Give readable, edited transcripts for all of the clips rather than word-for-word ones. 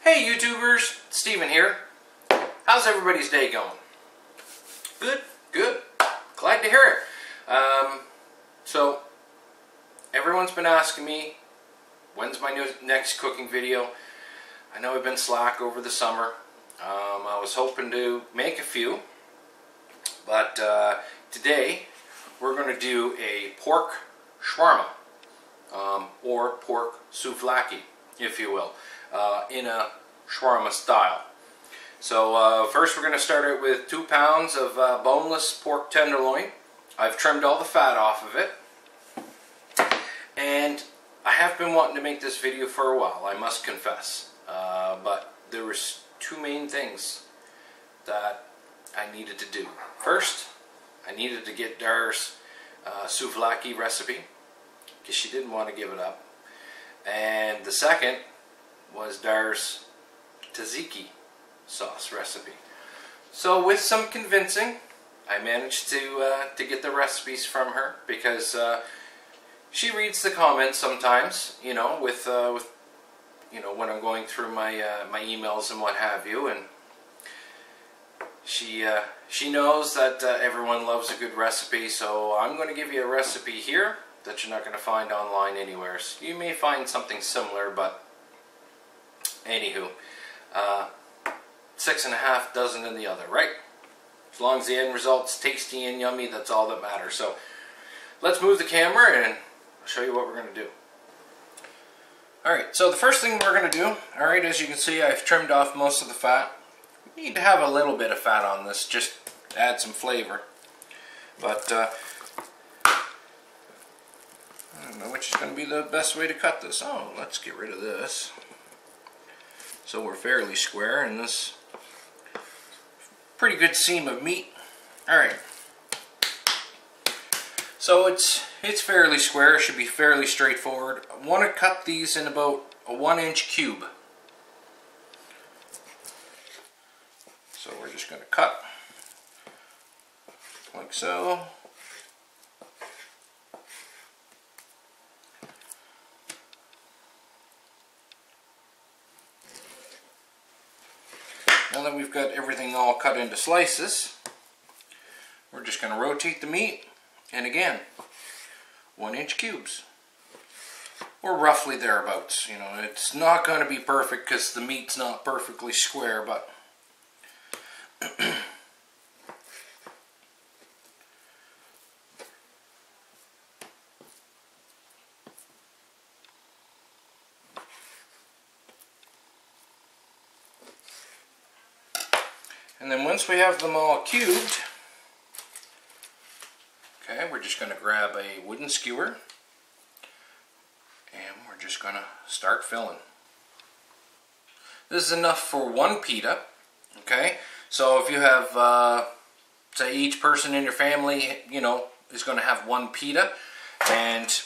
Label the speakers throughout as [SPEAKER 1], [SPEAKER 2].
[SPEAKER 1] Hey YouTubers, Steven here. How's everybody's day going? Good, good. Glad to hear it. So, everyone's been asking me, when's my next cooking video? I know I've been slack over the summer. I was hoping to make a few, but today we're going to do a pork shawarma, or pork souvlaki, if you will, in a shawarma style. So first we're going to start it with 2 pounds of boneless pork tenderloin. I've trimmed all the fat off of it, and I have been wanting to make this video for a while, I must confess, but there was 2 main things that I needed to do. First, I needed to get Dar's souvlaki recipe, because she didn't want to give it up, and the second was Dar's Tatziki Sauce recipe. So with some convincing, I managed to get the recipes from her, because she reads the comments sometimes, you know, with you know, when I'm going through my my emails and what have you, and she knows that everyone loves a good recipe. So I'm going to give you a recipe here that you're not going to find online anywhere. So you may find something similar, but anywho, 6.5 dozen in the other, right? As long as the end result's tasty and yummy, that's all that matters. So let's move the camera and I'll show you what we're going to do. Alright, so the first thing we're going to do, alright, as you can see, I've trimmed off most of the fat. You need to have a little bit of fat on this, just to add some flavor. But I don't know which is going to be the best way to cut this. Oh, let's get rid of this. So we're fairly square in this pretty good seam of meat. Alright. So it's fairly square, should be fairly straightforward. I want to cut these in about a 1-inch cube. So we're just going to cut like so. Now that we've got everything all cut into slices, we're just going to rotate the meat, and again, 1-inch cubes, or roughly thereabouts. You know, it's not going to be perfect because the meat's not perfectly square, but and then once we have them all cubed, okay, we're just going to grab a wooden skewer and we're just going to start filling. This is enough for 1 pita, okay? So if you have, say each person in your family, you know, is going to have 1 pita, and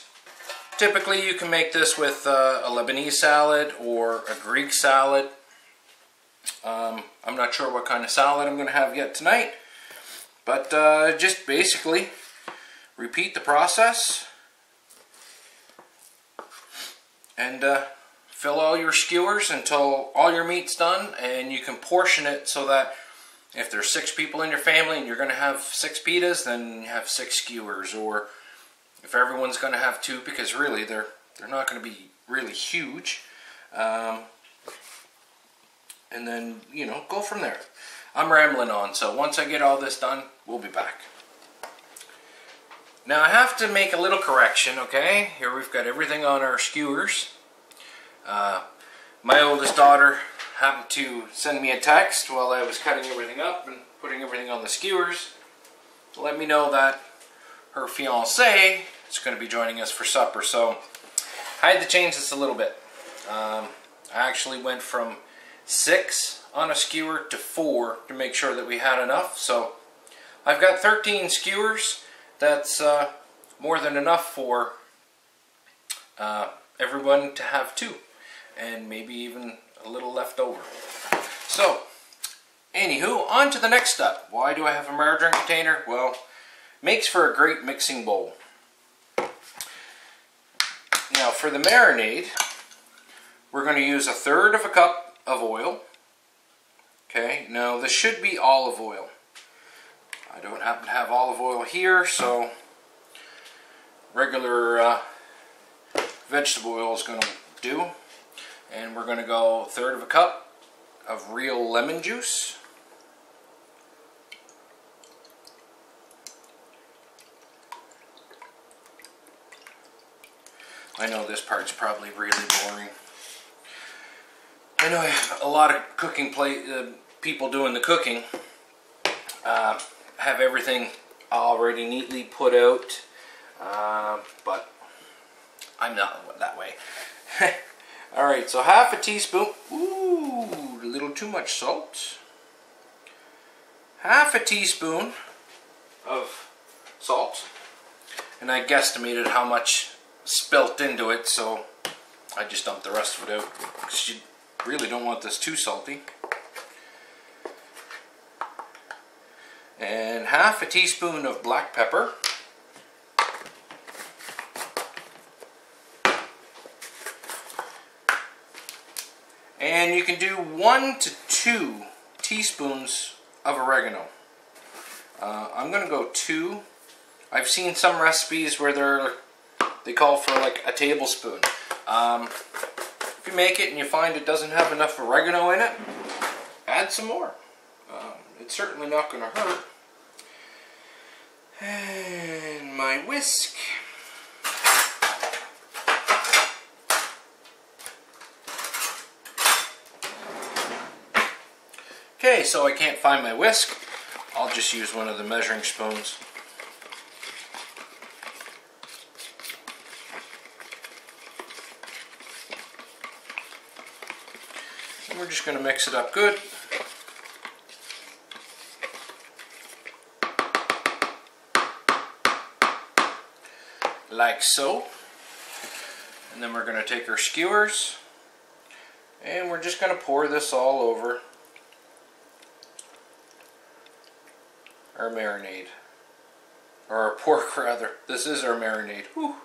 [SPEAKER 1] typically you can make this with a Lebanese salad or a Greek salad. I'm not sure what kind of salad I'm going to have yet tonight, but just basically repeat the process and fill all your skewers until all your meat's done, and you can portion it so that if there's 6 people in your family and you're going to have 6 pitas, then you have 6 skewers, or if everyone's going to have 2, because really they're not going to be really huge. And then, you know, go from there. I'm rambling on, so once I get all this done, we'll be back. Now I have to make a little correction, okay? Here we've got everything on our skewers. My oldest daughter happened to send me a text while I was cutting everything up and putting everything on the skewers to let me know that her fiancé is going to be joining us for supper. So I had to change this a little bit. I actually went from 6 on a skewer to 4 to make sure that we had enough. So I've got 13 skewers. That's more than enough for everyone to have 2, and maybe even a little left over. So anywho, on to the next step. Why do I have a margarine container? Well, makes for a great mixing bowl. Now for the marinade, we're going to use 1/3 of a cup of oil. Okay, now this should be olive oil. I don't happen to have olive oil here, so regular vegetable oil is going to do. And we're going to go 1/3 of a cup of real lemon juice. I know this part's probably really boring. I know a lot of cooking people doing the cooking have everything already neatly put out, but I'm not that way. Alright, so 1/2 teaspoon, ooh, a little too much salt. 1/2 teaspoon of salt, and I guesstimated how much spilt into it, so I just dumped the rest of it out, because you really don't want this too salty. And 1/2 teaspoon of black pepper. And you can do 1 to 2 teaspoons of oregano. I'm going to go 2. I've seen some recipes where they call for like a tablespoon. If you make it and you find it doesn't have enough oregano in it, add some more. It's certainly not going to hurt. And my whisk. Okay, so I can't find my whisk. I'll just use one of the measuring spoons. And we're just going to mix it up good. Like so. And then we're going to take our skewers and we're just going to pour this all over our marinade, or our pork rather. This is our marinade. Whew.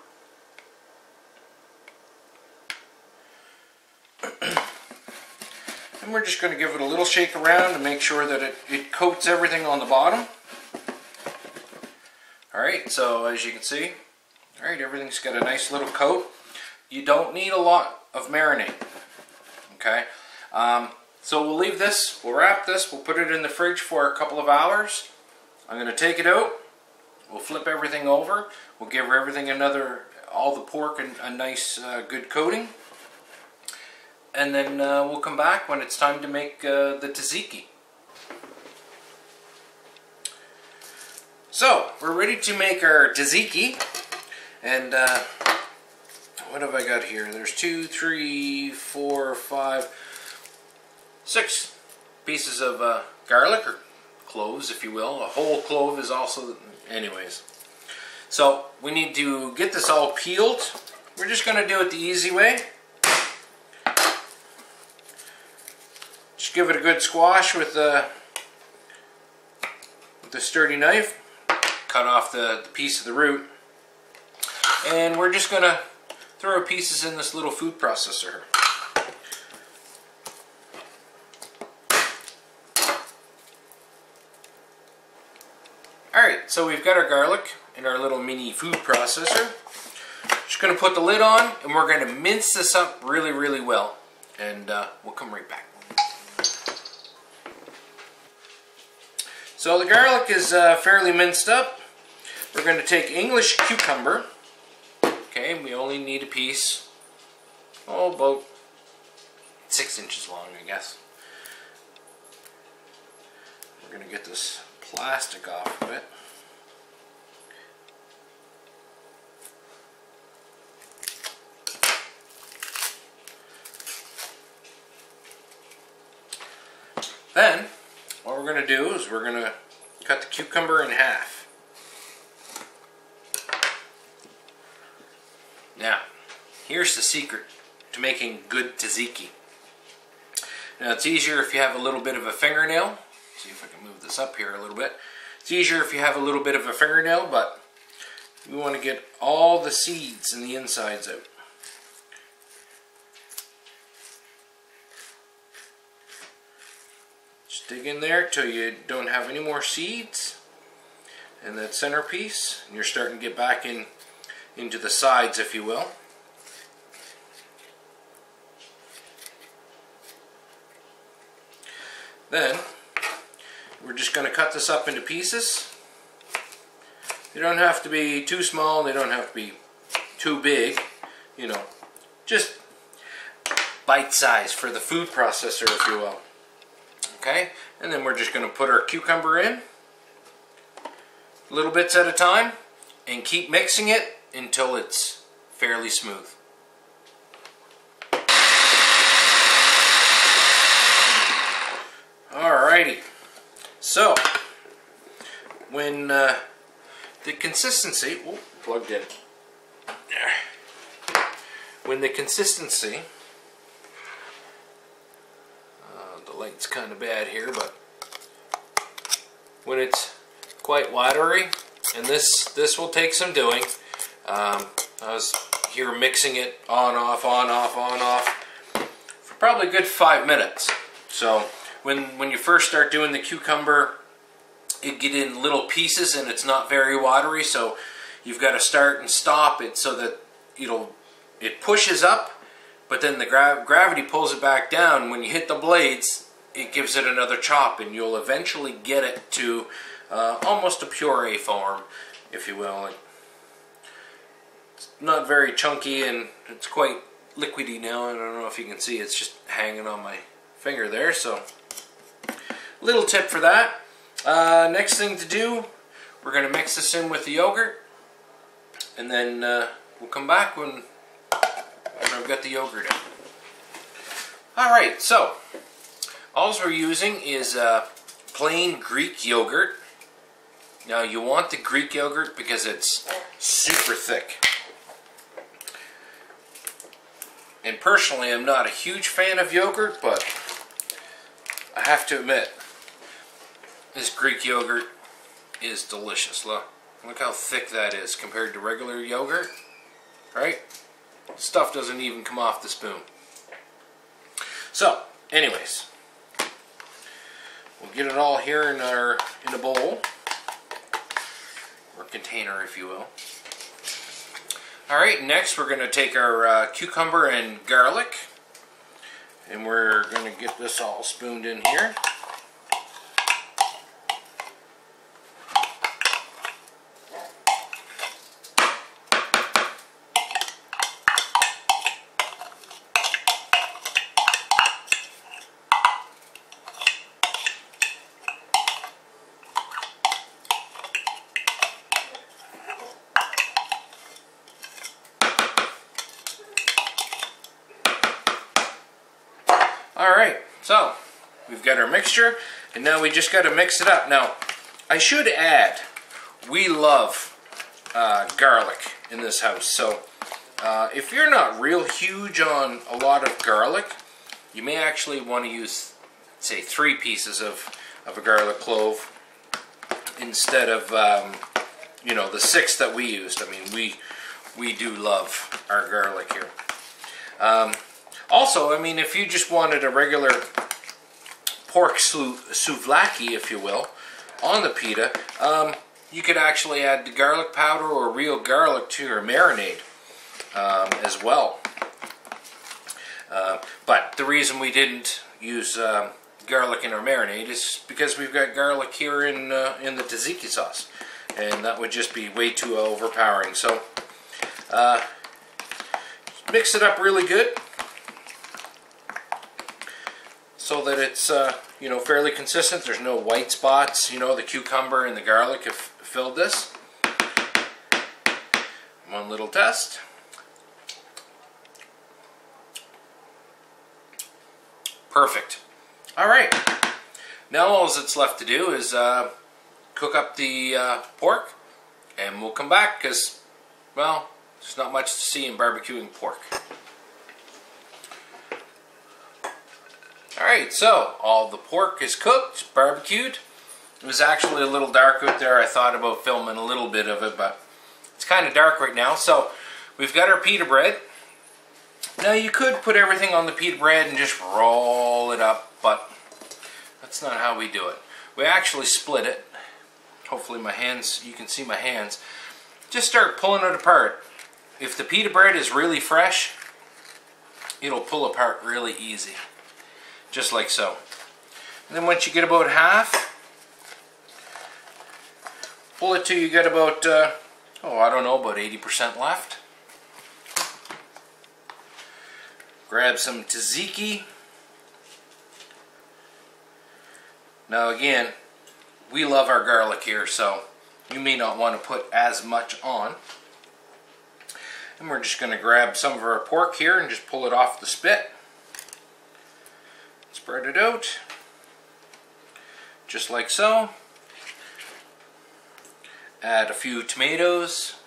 [SPEAKER 1] And we're just going to give it a little shake around to make sure that it coats everything on the bottom. Alright, so as you can see, alright, everything's got a nice little coat. You don't need a lot of marinade. Okay, so we'll leave this, we'll wrap this, we'll put it in the fridge for a couple of hours. I'm going to take it out, we'll flip everything over, we'll give everything all the pork a nice good coating, and then we'll come back when it's time to make the tzatziki. So, we're ready to make our tzatziki, and what have I got here? There's 2, 3, 4, 5, 6 pieces of garlic, or cloves, if you will. A whole clove is also, anyways. So we need to get this all peeled. We're just going to do it the easy way. Just give it a good squash with the sturdy knife. Cut off the piece of the root. And we're just going to throw our pieces in this little food processor. Alright, so we've got our garlic in our little mini food processor. Just going to put the lid on and we're going to mince this up really, really well. And we'll come right back. So the garlic is fairly minced up. We're going to take English cucumber. Okay, we only need a piece, about 6 inches long, I guess. We're going to get this plastic off of it. Then, what we're going to do is we're going to cut the cucumber in half. Now, here's the secret to making good tzatziki. Now, it's easier if you have a little bit of a fingernail. See if I can move this up here a little bit. It's easier if you have a little bit of a fingernail, but we want to get all the seeds and the insides out. Just dig in there till you don't have any more seeds. And that centerpiece, and you're starting to get back into the sides, if you will. Then we're just going to cut this up into pieces. They don't have to be too small, they don't have to be too big, you know, just bite size for the food processor, if you will. Okay, and then we're just going to put our cucumber in, little bits at a time, and keep mixing it until it's fairly smooth. Alrighty, so when the consistency, plugged in. When the consistency, the light's kind of bad here, but when it's quite watery, and this will take some doing. I was here mixing it on, off, for probably a good 5 minutes. So when you first start doing the cucumber, it get in little pieces and it's not very watery, so you've got to start and stop it so that it pushes up, but then the gravity pulls it back down. When you hit the blades, it gives it another chop, and you'll eventually get it to almost a puree form, if you will. It's not very chunky, and it's quite liquidy now. I don't know if you can see, it's just hanging on my finger there. So, little tip for that. Next thing to do, we're going to mix this in with the yogurt, and then we'll come back when I've got the yogurt in. Alright, so all we're using is plain Greek yogurt. Now you want the Greek yogurt because it's super thick. And personally, I'm not a huge fan of yogurt, but I have to admit, this Greek yogurt is delicious. Look how thick that is compared to regular yogurt, right? Stuff doesn't even come off the spoon. So, anyways, we'll get it all here in a bowl, or container, if you will. Alright, next we're going to take our cucumber and garlic, and we're going to get this all spooned in here. Alright, so we've got our mixture, and now we just got to mix it up. Now, I should add, we love garlic in this house, so if you're not real huge on a lot of garlic, you may actually want to use, say, 3 pieces of a garlic clove instead of, you know, the 6 that we used. I mean, we do love our garlic here. Also, I mean, if you just wanted a regular pork souvlaki, if you will, on the pita, you could actually add the garlic powder or real garlic to your marinade as well. But the reason we didn't use garlic in our marinade is because we've got garlic here in the tzatziki sauce, and that would just be way too overpowering. So mix it up really good, so that it's you know, fairly consistent. There's no white spots. You know, the cucumber and the garlic have filled this. One little test. Perfect. Alright, now all that's left to do is cook up the pork, and we'll come back because, well, there's not much to see in barbecuing pork. Alright, so all the pork is cooked, barbecued. It was actually a little dark out there. I thought about filming a little bit of it, but it's kind of dark right now. So we've got our pita bread. Now you could put everything on the pita bread and just roll it up, but That's not how we do it. We actually split it. Hopefully my hands, you can see my hands. Just start pulling it apart. If the pita bread is really fresh, it'll pull apart really easy. Just like so. And then once you get about half, pull it till you get about, I don't know, about 80% left. Grab some tzatziki. Now again, we love our garlic here, so you may not want to put as much on. And we're just going to grab some of our pork here and just pull it off the spit. Spread it out, just like so. Add a few tomatoes,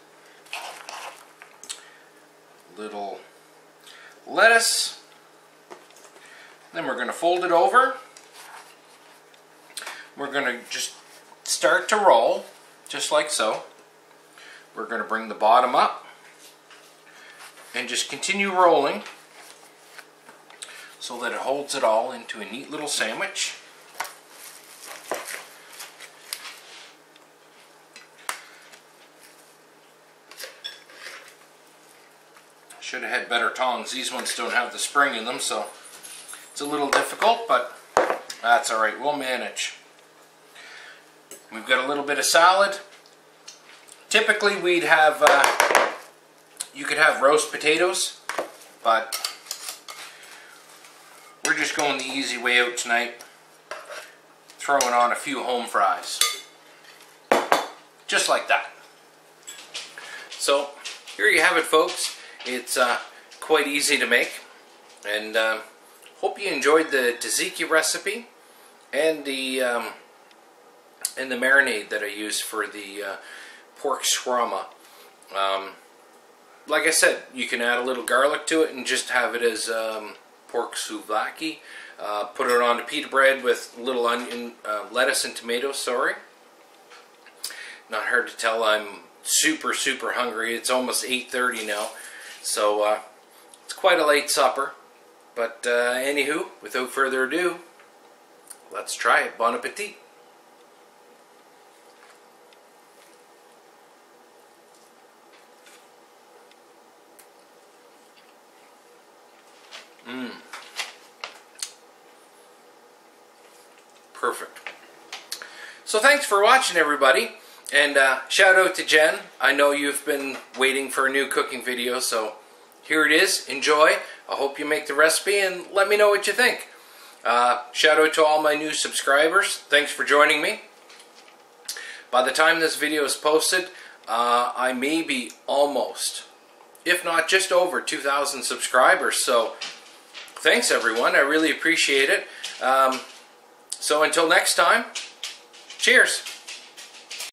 [SPEAKER 1] little lettuce. Then we're going to fold it over. We're going to just start to roll, just like so. We're going to bring the bottom up and just continue rolling so that it holds it all into a neat little sandwich. Should have had better tongs. These ones don't have the spring in them, so it's a little difficult, but that's alright, we'll manage. We've got a little bit of salad. Typically we'd have, you could have roast potatoes, but we're just going the easy way out tonight. Throwing on a few home fries. Just like that. So, here you have it, folks. It's quite easy to make. And hope you enjoyed the tzatziki recipe and the marinade that I used for the pork shawarma. Like I said, you can add a little garlic to it and just have it as pork souvlaki. Put it on a pita bread with little onion, lettuce and tomatoes, sorry. Not hard to tell I'm super hungry. It's almost 8:30 now. So it's quite a late supper. But anywho, without further ado, let's try it. Bon appetit. Perfect. So thanks for watching, everybody, and shout out to Jen. I know you've been waiting for a new cooking video, so here it is. Enjoy. I hope you make the recipe and let me know what you think. Shout out to all my new subscribers. Thanks for joining me. By the time this video is posted, I may be almost, if not just over, 2,000 subscribers. So thanks, everyone. I really appreciate it. So until next time, cheers.